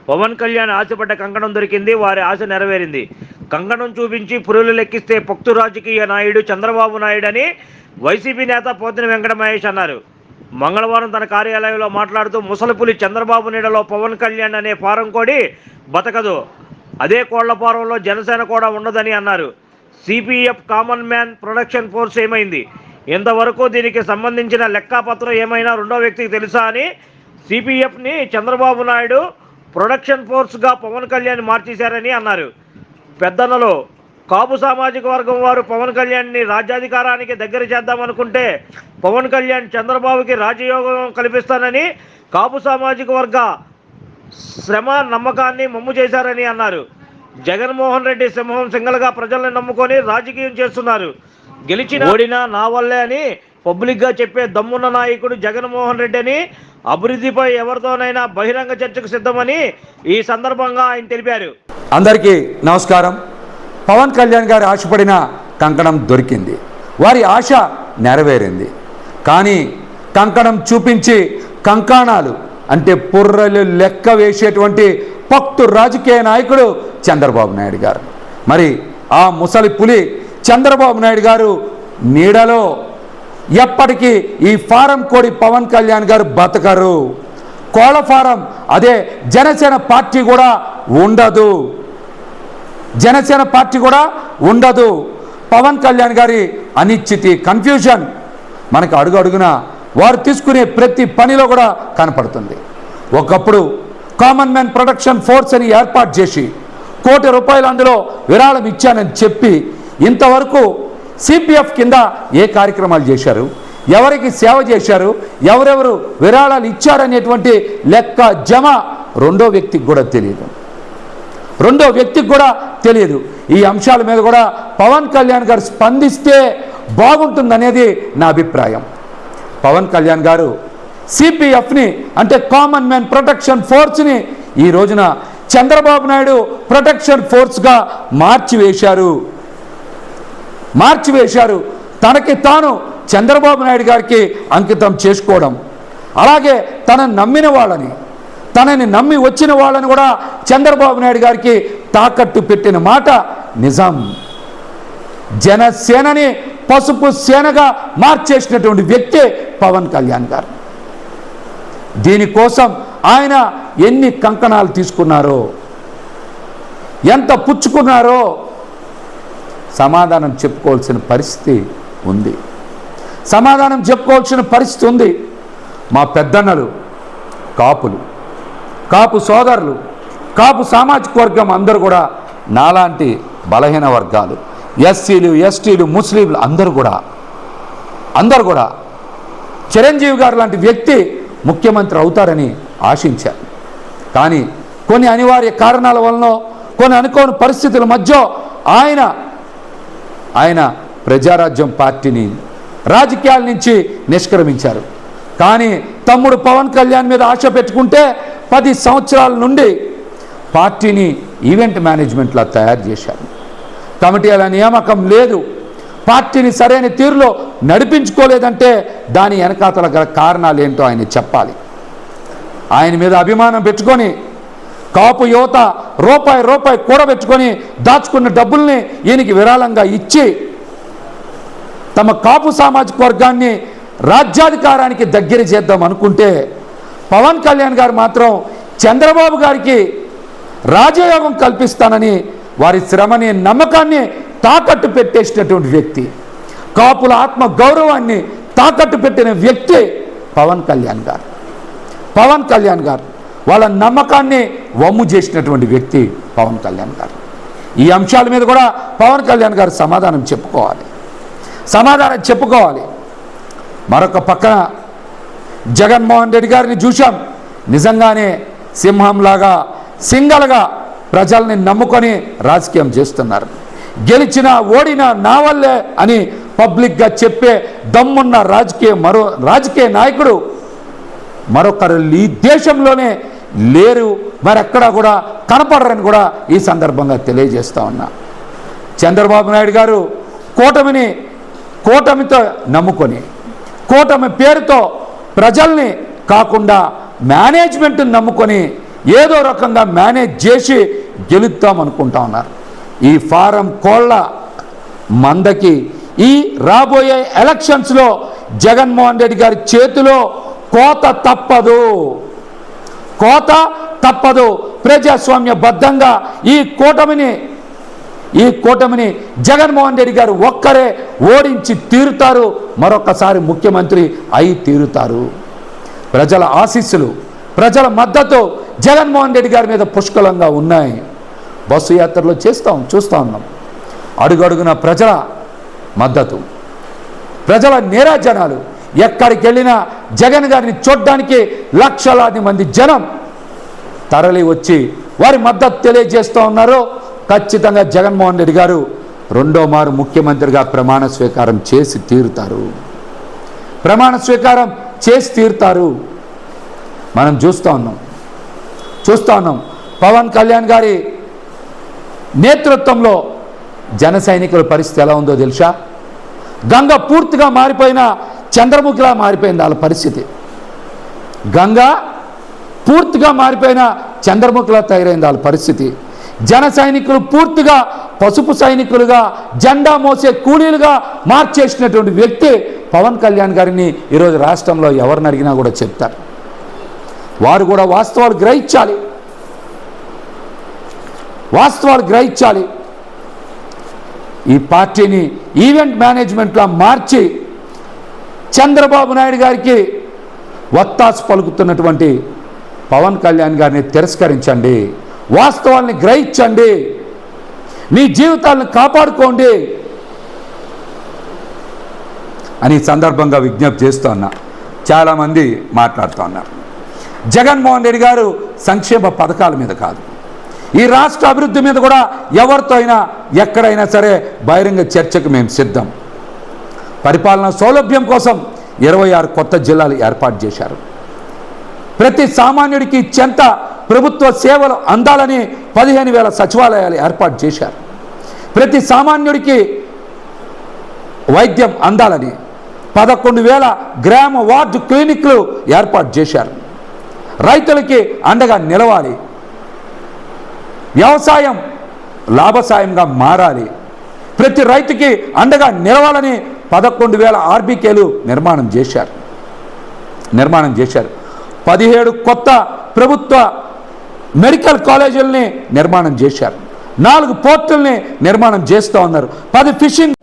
పవన్ కళ్యాణ్ ఆశపడ్డ కంకణం దొరికింది, వారి ఆశ నెరవేరింది. కంకణం చూపించి పురులు లెక్కిస్తే పొక్తు రాజకీయ నాయుడు చంద్రబాబు నాయుడు అని వైసీపీ నేత పోతిన వెంకట మహేష్ అన్నారు. మంగళవారం తన కార్యాలయంలో మాట్లాడుతూ ముసలిపులి చంద్రబాబు నీడలో పవన్ కళ్యాణ్ అనే ఫారం కోడి బతకదు, అదే కోళ్ల ఫారంలో జనసేన కూడా ఉండదని అన్నారు. CPF common man production force ఏమైంది? ఇంతవరకు దీనికి సంబంధించిన లెక్కాపత్రం ఏమైనా రెండో వ్యక్తికి తెలుసా అని సిపిఎఫ్ని చంద్రబాబు నాయుడు ప్రొడక్షన్ ఫోర్స్గా పవన్ కళ్యాణ్ మార్చేశారని అన్నారు. పెద్దన్నలో కాపు సామాజిక వర్గం వారు పవన్ కళ్యాణ్ని రాజ్యాధికారానికి దగ్గర చేద్దామనుకుంటే పవన్ కళ్యాణ్ చంద్రబాబుకి రాజయోగం కల్పిస్తానని కాపు సామాజిక వర్గ శ్రమ నమ్మకాన్ని మమ్ము చేశారని అన్నారు. జగన్మోహన్ రెడ్డి సింహం సింగల్గా ప్రజల్ని నమ్ముకొని రాజకీయం చేస్తున్నారు. గెలిచిన ఓడినా నా వల్లే అని పబ్లిక్గా చెప్పే దమ్మున్న నాయకుడు జగన్మోహన్ రెడ్డి అని, అభివృద్ధిపై ఎవరితోనైనా బహిరంగ చర్చకు సిద్ధమని ఈ సందర్భంగా ఆయన తెలిపారు. అందరికీ నమస్కారం. పవన్ కళ్యాణ్ గారు ఆశపడిన కంకణం దొరికింది, వారి ఆశ నెరవేరింది. కానీ కంకణం చూపించి కంకణాలు అంటే పుర్రలు లెక్క వేసేటువంటి పక్తు రాజకీయ నాయకుడు చంద్రబాబు నాయుడు గారు. మరి ఆ ముసలి పులి చంద్రబాబు నాయుడు గారు నీడలో ఎప్పటికీ ఈ ఫారం కోడి పవన్ కళ్యాణ్ గారు బతకరు. కోళ్ళ ఫారం అదే జనసేన పార్టీ కూడా ఉండదు, జనసేన పార్టీ కూడా ఉండదు. పవన్ కళ్యాణ్ గారి అనిశ్చితి కన్ఫ్యూజన్ మనకు అడుగు అడుగున వారు తీసుకునే ప్రతి పనిలో కూడా కనపడుతుంది. ఒకప్పుడు కామన్ మ్యాన్ ప్రొడక్షన్ ఫోర్స్ అని ఏర్పాటు చేసి ₹1 కోటి అందులో విరాళం ఇచ్చానని చెప్పి ఇంతవరకు సిపిఎఫ్ కింద ఏ కార్యక్రమాలు చేశారు, ఎవరికి సేవ చేశారు, ఎవరెవరు విరాళాలు ఇచ్చారనేటువంటి లెక్క జమ రెండో వ్యక్తికి కూడా తెలియదు. ఈ అంశాల మీద కూడా పవన్ కళ్యాణ్ గారు స్పందిస్తే బాగుంటుందనేది నా అభిప్రాయం. పవన్ కళ్యాణ్ గారు సిపిఎఫ్ని అంటే కామన్ మ్యాన్ ప్రొటెక్షన్ ఫోర్స్ని ఈ రోజున చంద్రబాబు నాయుడు ప్రొటెక్షన్ ఫోర్స్గా మార్చివేశారు. తనకి తాను చంద్రబాబు నాయుడు గారికి అంకితం చేసుకోవడం, అలాగే తనని నమ్మి వచ్చిన వాళ్ళని కూడా చంద్రబాబు నాయుడు గారికి తాకట్టు పెట్టిన మాట నిజం. జనసేనని పసుపు సేనగా మార్చేసినటువంటి వ్యక్తే పవన్ కళ్యాణ్ గారు. దీనికోసం ఆయన ఎన్ని కంకణాలు తీసుకున్నారో, ఎంత పుచ్చుకున్నారో సమాధానం చెప్పుకోవాల్సిన పరిస్థితి ఉంది. మా పెద్దన్నలు కాపులు, కాపు సోదరులు, కాపు సామాజిక వర్గం అందరూ కూడా నాలాంటి బలహీన వర్గాలు, ఎస్సీలు, ఎస్టీలు, ముస్లింలు అందరూ కూడా చిరంజీవి గారు లాంటి వ్యక్తి ముఖ్యమంత్రి అవుతారని ఆశించారు. కానీ కొన్ని అనివార్య కారణాల వలన, కొన్ని అనుకోని పరిస్థితుల మధ్య ఆయన ప్రజారాజ్యం పార్టీని రాజకీయాల నుంచి నిష్క్రమించారు. కానీ తమ్ముడు పవన్ కళ్యాణ్ మీద ఆశ పెట్టుకుంటే 10 సంవత్సరాల నుండి పార్టీని ఈవెంట్ మేనేజ్మెంట్లా తయారు చేశారు. కమిటీల నియామకం లేదు, పార్టీని సరైన తీరులో నడిపించుకోలేదంటే దాని వెనకాతల గల కారణాలు ఏంటో ఆయన చెప్పాలి. ఆయన మీద అభిమానం పెట్టుకొని కాపు యువత రూపాయి కూడబెట్టుకొని దాచుకున్న డబ్బుల్ని ఈయనకి విరాళంగా ఇచ్చి తమ కాపు సామాజిక వర్గాన్ని రాజ్యాధికారానికి దగ్గర చేద్దాం అనుకుంటే పవన్ కళ్యాణ్ గారు మాత్రం చంద్రబాబు గారికి రాజయోగం కల్పిస్తానని వారి శ్రమని నమ్మకాన్ని తాకట్టు పెట్టేసినటువంటి వ్యక్తి, కాపుల ఆత్మ గౌరవాన్ని తాకట్టు పెట్టిన వ్యక్తి పవన్ కళ్యాణ్ గారు. వాళ్ళ నమ్మకాన్ని వమ్ము చేసినటువంటి వ్యక్తి పవన్ కళ్యాణ్ గారు. ఈ అంశాల మీద కూడా పవన్ కళ్యాణ్ గారు సమాధానం చెప్పుకోవాలి. మరొక పక్కన జగన్మోహన్ రెడ్డి గారిని చూశాం. నిజంగానే సింహంలాగా సింగల్గా ప్రజల్ని నమ్ముకొని రాజకీయం చేస్తున్నారు. గెలిచినా ఓడినా నా వల్లే అని పబ్లిక్గా చెప్పే దమ్మున్న రాజకీయ నాయకుడు మరొకరు ఈ దేశంలోనే లేరు, మరెక్కడా కూడా కనపడరని కూడా ఈ సందర్భంగా తెలియజేస్తా ఉన్నా. చంద్రబాబు నాయుడు గారు కూటమితో నమ్ముకొని, కూటమి పేరుతో ప్రజల్ని కాకుండా మేనేజ్మెంట్ని నమ్ముకొని ఏదో రకంగా మేనేజ్ చేసి గెలుద్దాం అనుకుంటా ఉన్నారు. ఈ ఫారం కోళ్ళ మందకి ఈ రాబోయే ఎలక్షన్స్లో జగన్మోహన్ రెడ్డి గారి చేతిలో కోత తప్పదు, కోత తప్పదు. ప్రజాస్వామ్యబద్ధంగా ఈ కూటమిని జగన్మోహన్ రెడ్డి గారు ఒక్కరే ఓడించి తీరుతారు, మరొకసారి ముఖ్యమంత్రి అయి తీరుతారు. ప్రజల ఆశీస్సులు, ప్రజల మద్దతు జగన్మోహన్ రెడ్డి గారి మీద పుష్కలంగా ఉన్నాయి. బస్సు యాత్రలో చూస్తూ ఉన్నాం. అడుగడుగున ప్రజల మద్దతు, ప్రజల నీరాజనాలు. ఎక్కడికి వెళ్ళినా జగన్ గారిని చూడడానికి లక్షలాది మంది జనం తరలి వచ్చి వారి మద్దతు తెలియజేస్తూ ఉన్నారు. ఖచ్చితంగా జగన్మోహన్ రెడ్డి గారు రెండో మారు ముఖ్యమంత్రిగా ప్రమాణ స్వీకారం చేసి తీరుతారు, ప్రమాణ స్వీకారం చేసి తీరుతారు. మనం చూస్తూ ఉన్నాం పవన్ కళ్యాణ్ గారి నేతృత్వంలో జన సైనికుల పరిస్థితి ఎలా ఉందో తెలుసా? గంగ పూర్తిగా మారిపోయిన చంద్రముఖిలా మారిపోయింది వాళ్ళ పరిస్థితి. గంగ పూర్తిగా మారిపోయిన చంద్రముఖిలా తయారైంది వాళ్ళ పరిస్థితి. జన సైనికులు పూర్తిగా పసుపు సైనికులుగా, జెండా మోసే కూలీలుగా మార్చేసినటువంటి వ్యక్తి పవన్ కళ్యాణ్ గారిని ఈరోజు రాష్ట్రంలో ఎవరిని అడిగినా కూడా చెప్తారు. వారు కూడా వాస్తవాలు గ్రహించాలి. ఈ పార్టీని ఈవెంట్ మేనేజ్మెంట్లా మార్చి చంద్రబాబు నాయుడు గారికి వత్తాసు పలుకుతున్నటువంటి పవన్ కళ్యాణ్ గారిని తిరస్కరించండి, వాస్తవాల్ని గ్రహించండి, మీ జీవితాలను కాపాడుకోండి అని సందర్భంగా విజ్ఞప్తి చేస్తూ ఉన్నా. చాలామంది మాట్లాడుతూ ఉన్నారు జగన్మోహన్ రెడ్డి గారు సంక్షేమ పథకాల మీద కాదు, ఈ రాష్ట్ర అభివృద్ధి మీద కూడా ఎవరితో అయినా ఎక్కడైనా సరే బహిరంగ చర్చకు మేము సిద్ధం. పరిపాలన సౌలభ్యం కోసం 26 కొత్త జిల్లాలు ఏర్పాటు చేశారు. ప్రతి సామాన్యుడికి చెంత ప్రభుత్వ సేవలు అందాలని 15,000 సచివాలయాలు ఏర్పాటు చేశారు. ప్రతి సామాన్యుడికి వైద్యం అందాలని 11,000 గ్రామ వార్డు క్లినిక్లు ఏర్పాటు చేశారు. రైతులకి అండగా నిలవాలి, వ్యవసాయం లాభసాయంగా మారాలి, ప్రతి రైతుకి అండగా నిలవాలని 11,000 ఆర్బీకేలు నిర్మాణం చేశారు. 17 కొత్త ప్రభుత్వ మెడికల్ కాలేజీలని నిర్మాణం చేశారు. 4 పోర్టుల్ని నిర్మాణం చేస్తూ ఉన్నారు. 10 ఫిషింగ్